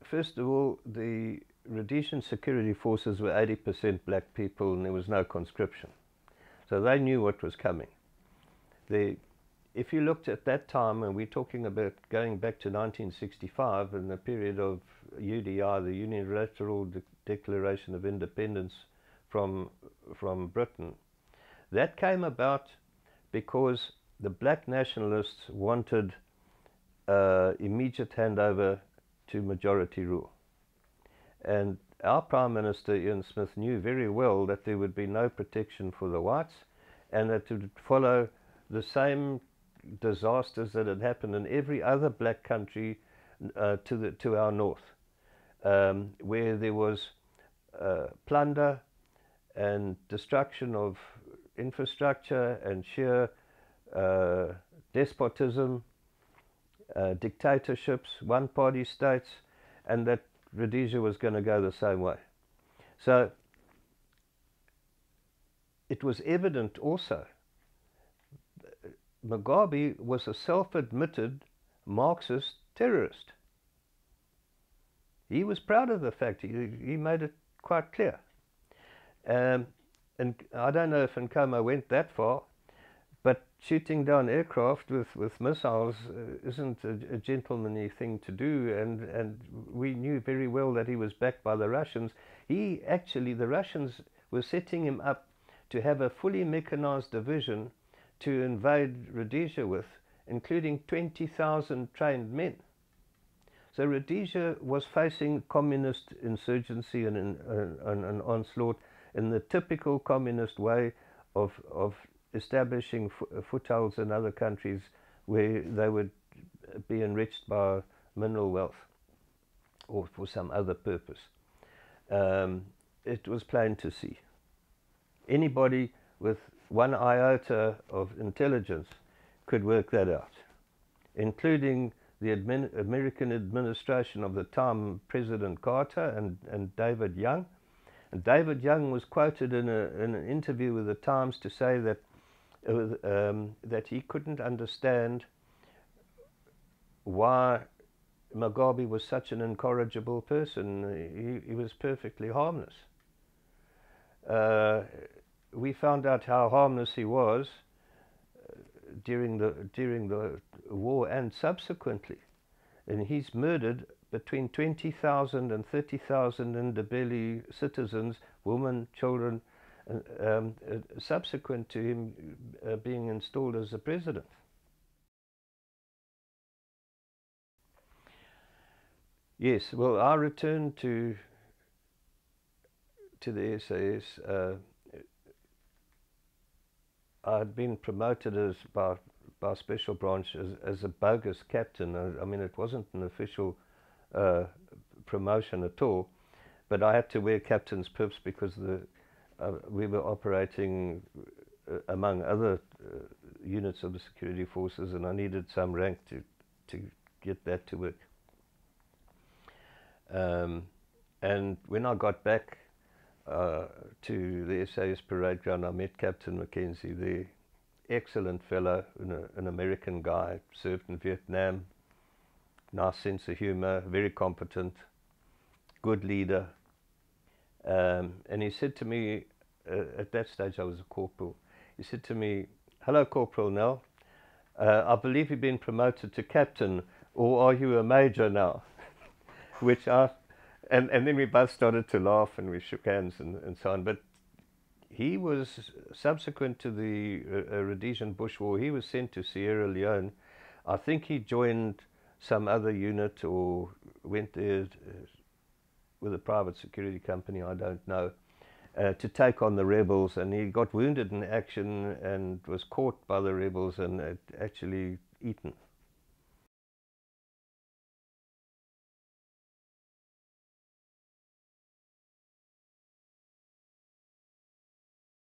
first of all, the Rhodesian security forces were 80% black people, and there was no conscription. So they knew what was coming. If you looked at that time, and we're talking about going back to 1965 and the period of UDI, the Unilateral Declaration of Independence from Britain, that came about because the black nationalists wanted immediate handover to majority rule. And our Prime Minister, Ian Smith, knew very well that there would be no protection for the whites, and that it would follow the same disasters that had happened in every other black country to our north, where there was plunder and destruction of infrastructure and sheer despotism, dictatorships, one-party states, and that Rhodesia was going to go the same way. So it was evident also Mugabe was a self-admitted Marxist terrorist. He was proud of the fact. He made it quite clear. And I don't know if Nkomo went that far, but shooting down aircraft with missiles isn't a gentlemanly thing to do, and we knew very well that he was backed by the Russians. The Russians were setting him up to have a fully mechanized division to invade Rhodesia with, including 20,000 trained men. So Rhodesia was facing communist insurgency and an onslaught in the typical communist way of establishing footholds in other countries where they would be enriched by mineral wealth or for some other purpose. It was plain to see. Anybody with one iota of intelligence could work that out, including the American administration of the time, President Carter and David Young. And David Young was quoted in an interview with the Times to say that that he couldn't understand why Mugabe was such an incorrigible person. He was perfectly harmless. We found out how harmless he was during the war and subsequently. And he's murdered between 20,000 and 30,000 Ndebele citizens, women, children, subsequent to him being installed as the president. Yes, well, I returned to the SAS. I had been promoted by Special Branch as a bogus captain. I mean, it wasn't an official promotion at all, but I had to wear captain's pips because we were operating among other units of the security forces, and I needed some rank to get that to work. And when I got back to the SAS parade ground, I met Captain Mackenzie, the excellent fellow, an American guy, served in Vietnam, nice sense of humor, very competent, good leader. And he said to me, at that stage I was a corporal, he said to me, "Hello, Corporal Nell, I believe you've been promoted to captain, or are you a major now?" Which and then we both started to laugh and we shook hands and so on. But he was, subsequent to the Rhodesian Bush War, he was sent to Sierra Leone. I think he joined some other unit or went there with a private security company, I don't know, to take on the rebels, and he got wounded in action and was caught by the rebels and actually eaten.